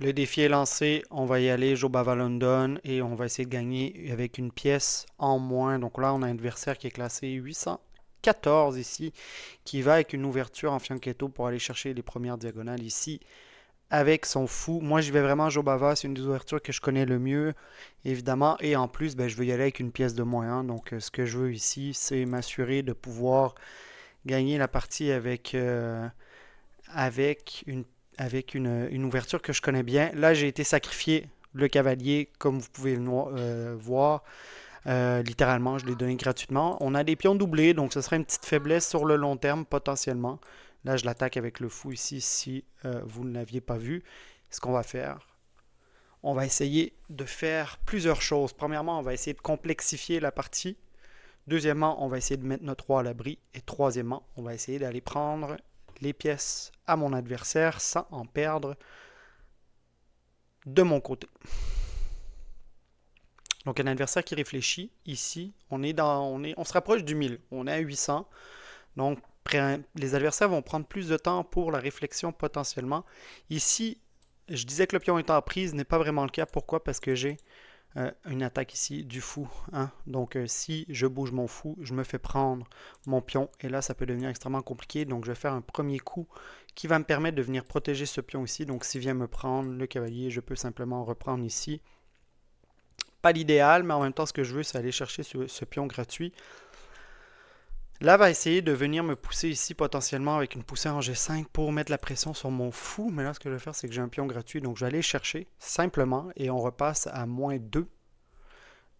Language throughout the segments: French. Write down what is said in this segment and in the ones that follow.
Le défi est lancé, on va y aller, Jobava London, et on va essayer de gagner avec une pièce en moins. Donc là, on a un adversaire qui est classé 814 ici, qui va avec une ouverture en fianchetto pour aller chercher les premières diagonales ici avec son fou. Moi, je vais vraiment Jobava, c'est une des ouvertures que je connais le mieux, évidemment. Et en plus, ben, je veux y aller avec une pièce de moins 1. Donc, ce que je veux ici, c'est m'assurer de pouvoir gagner la partie avec une, une ouverture que je connais bien. Là, j'ai été sacrifié le cavalier, comme vous pouvez le voir. Littéralement, je l'ai donné gratuitement. On a des pions doublés, donc ce serait une petite faiblesse sur le long terme, potentiellement. Là, je l'attaque avec le fou ici, si vous ne l'aviez pas vu. Ce qu'on va faire, on va essayer de faire plusieurs choses. Premièrement, on va essayer de complexifier la partie. Deuxièmement, on va essayer de mettre notre roi à l'abri. Et troisièmement, on va essayer d'aller prendre les pièces à mon adversaire sans en perdre de mon côté. Donc un adversaire qui réfléchit, ici, on se rapproche du 1000, on est à 800. Donc les adversaires vont prendre plus de temps pour la réflexion potentiellement. Ici, je disais que le pion est en prise, n'est pas vraiment le cas. Pourquoi? Parce que j'ai une attaque ici du fou. Hein? Donc si je bouge mon fou, je me fais prendre mon pion. Et là, ça peut devenir extrêmement compliqué. Donc je vais faire un premier coup qui va me permettre de venir protéger ce pion ici. Donc s'il vient me prendre le cavalier, je peux simplement reprendre ici. Pas l'idéal, mais en même temps, ce que je veux, c'est aller chercher ce pion gratuit. Là, va essayer de venir me pousser ici potentiellement avec une poussée en G5 pour mettre la pression sur mon fou. Mais là, ce que je vais faire, c'est que j'ai un pion gratuit. Donc, je vais aller chercher simplement et on repasse à moins 2.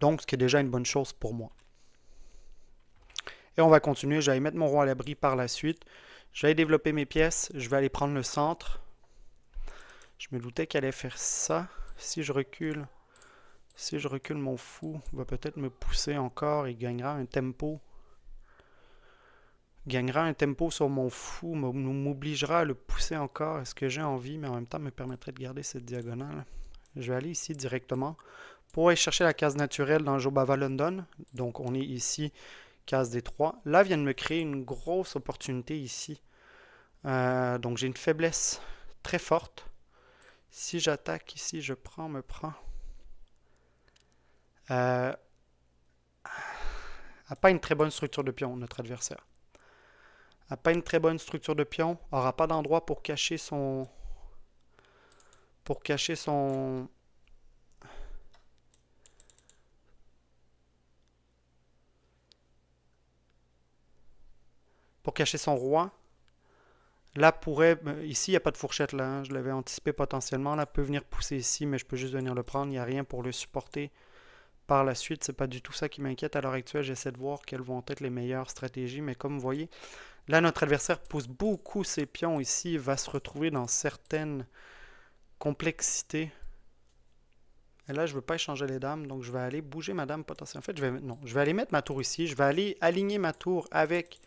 Donc, ce qui est déjà une bonne chose pour moi. Et on va continuer. Je vais aller mettre mon roi à l'abri par la suite. Je vais aller développer mes pièces. Je vais aller prendre le centre. Je me doutais qu'elle allait faire ça. Si je recule mon fou, il va peut-être me pousser encore et gagnera un tempo. Gagnera un tempo sur mon fou, m'obligera à le pousser encore. Est-ce que j'ai envie, mais en même temps me permettrait de garder cette diagonale. Je vais aller ici directement pour aller chercher la case naturelle dans Jobava London. Donc on est ici, case D3. Là vient de me créer une grosse opportunité ici. Donc j'ai une faiblesse très forte. Si j'attaque ici, je prends, me prends. A pas une très bonne structure de pion, notre adversaire. A pas une très bonne structure de pion. Aura pas d'endroit pour cacher son... Pour cacher son... Pour cacher son roi. Là pourrait... Ici, il n'y a pas de fourchette là. Hein. Je l'avais anticipé potentiellement. Là, peut venir pousser ici, mais je peux juste venir le prendre. Il n'y a rien pour le supporter par la suite. C'est pas du tout ça qui m'inquiète à l'heure actuelle. J'essaie de voir quelles vont être les meilleures stratégies. Mais comme vous voyez, là, notre adversaire pousse beaucoup ses pions ici. Il va se retrouver dans certaines complexités. Et là, je ne veux pas échanger les dames, donc je vais aller bouger ma dame potentiellement. En fait, je vais aller mettre ma tour ici. Je vais aller aligner ma tour avec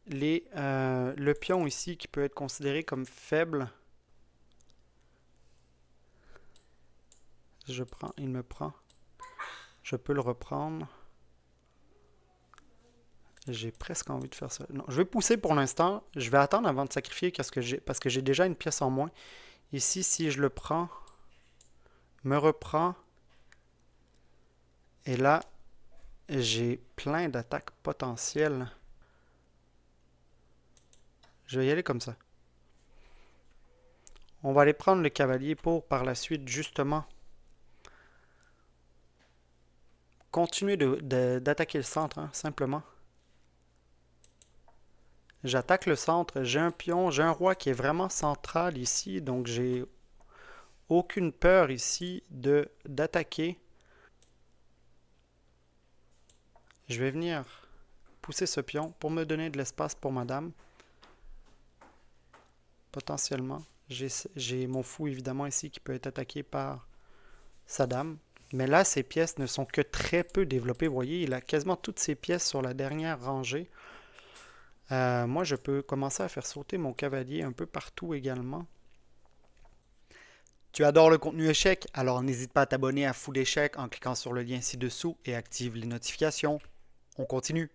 le pion ici qui peut être considéré comme faible. Je prends, il me prend. Je peux le reprendre. J'ai presque envie de faire ça. Non, je vais pousser pour l'instant. Je vais attendre avant de sacrifier parce que j'ai déjà une pièce en moins. Ici, si je le prends, me reprend. Et là, j'ai plein d'attaques potentielles. Je vais y aller comme ça. On va aller prendre le cavalier pour par la suite justement continuer d'attaquer le centre, hein, simplement. J'attaque le centre, j'ai un pion, j'ai un roi qui est vraiment central ici, donc j'ai aucune peur ici d'attaquer. Je vais venir pousser ce pion pour me donner de l'espace pour ma dame. Potentiellement. J'ai mon fou évidemment ici qui peut être attaqué par sa dame. Mais là, ces pièces ne sont que très peu développées. Vous voyez, il a quasiment toutes ses pièces sur la dernière rangée. Moi, je peux commencer à faire sauter mon cavalier un peu partout également. Tu adores le contenu échec? Alors n'hésite pas à t'abonner à Fou d'échecs en cliquant sur le lien ci-dessous et active les notifications. On continue.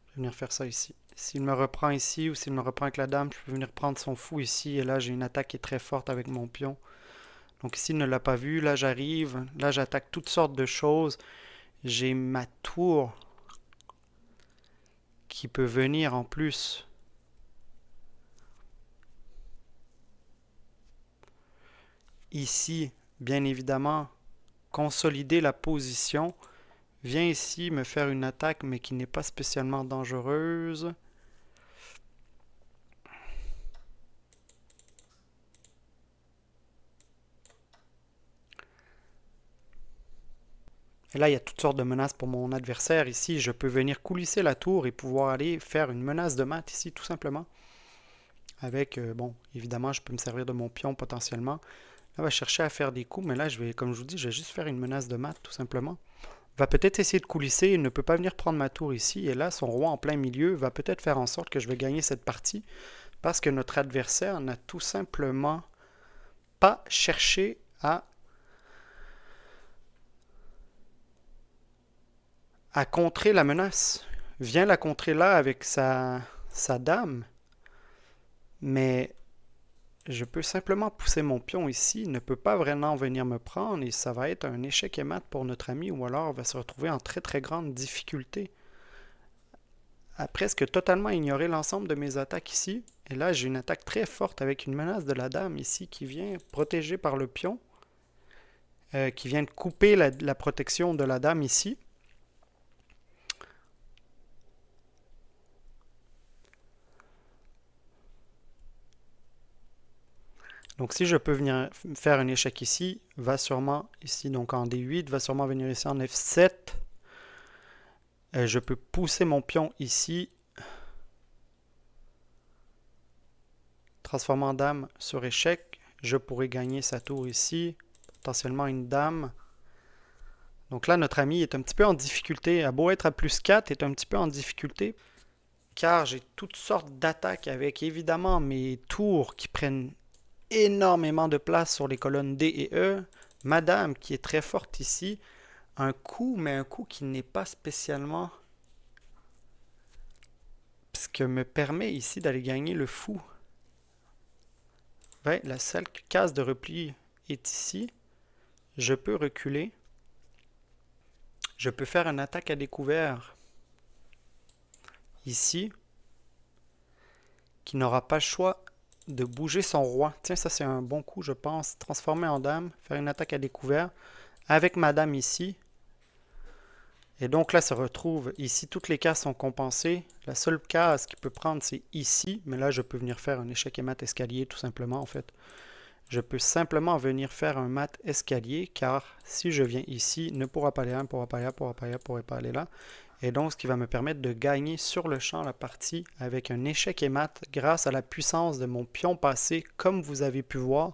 Je vais venir faire ça ici. S'il me reprend ici ou s'il me reprend avec la dame, je peux venir prendre son fou ici. Et là, j'ai une attaque qui est très forte avec mon pion. Donc ici, il ne l'a pas vu. Là, j'arrive. Là, j'attaque toutes sortes de choses. J'ai ma tour qui peut venir en plus. Ici, bien évidemment, consolider la position. Viens ici me faire une attaque, mais qui n'est pas spécialement dangereuse. Et là, il y a toutes sortes de menaces pour mon adversaire. Ici, je peux venir coulisser la tour et pouvoir aller faire une menace de mat ici, tout simplement. Avec, bon, évidemment, je peux me servir de mon pion potentiellement. Là, on va chercher à faire des coups, mais là, je vais, comme je vous dis, je vais juste faire une menace de mat, tout simplement. Va peut-être essayer de coulisser, il ne peut pas venir prendre ma tour ici. Et là, son roi en plein milieu va peut-être faire en sorte que je vais gagner cette partie. Parce que notre adversaire n'a tout simplement pas cherché à contrer la menace. Vient la contrer là avec sa dame. Mais je peux simplement pousser mon pion ici. Il ne peut pas vraiment venir me prendre. Et ça va être un échec et mat pour notre ami. Ou alors on va se retrouver en très très grande difficulté. À presque totalement ignorer l'ensemble de mes attaques ici. Et là j'ai une attaque très forte avec une menace de la dame ici qui vient protégée par le pion. Qui vient de couper la protection de la dame ici. Donc si je peux venir faire un échec ici, va sûrement ici, donc en D8, va sûrement venir ici en F7. Je peux pousser mon pion ici. Transformer en dame sur échec. Je pourrais gagner sa tour ici. Potentiellement une dame. Donc là, notre ami est un petit peu en difficulté. À beau être à plus 4, est un petit peu en difficulté. Car j'ai toutes sortes d'attaques avec évidemment mes tours qui prennent énormément de place sur les colonnes D et E. Madame qui est très forte ici. Un coup, mais un coup qui n'est pas spécialement ce que me permet ici d'aller gagner le fou. Ouais, la seule case de repli est ici. Je peux reculer. Je peux faire une attaque à découvert ici, qui n'aura pas le choix de bouger son roi. Tiens, ça c'est un bon coup, je pense. Transformer en dame, faire une attaque à découvert avec madame ici. Et donc là, se retrouve ici, toutes les cases sont compensées. La seule case qu'il peut prendre, c'est ici. Mais là, je peux venir faire un échec et mat escalier, tout simplement, en fait. Je peux simplement venir faire un mat escalier, car si je viens ici, ne pourra pas aller là, ne pourra pas aller là, ne pourra pas aller là. Et donc, ce qui va me permettre de gagner sur le champ la partie avec un échec et mat grâce à la puissance de mon pion passé, comme vous avez pu voir.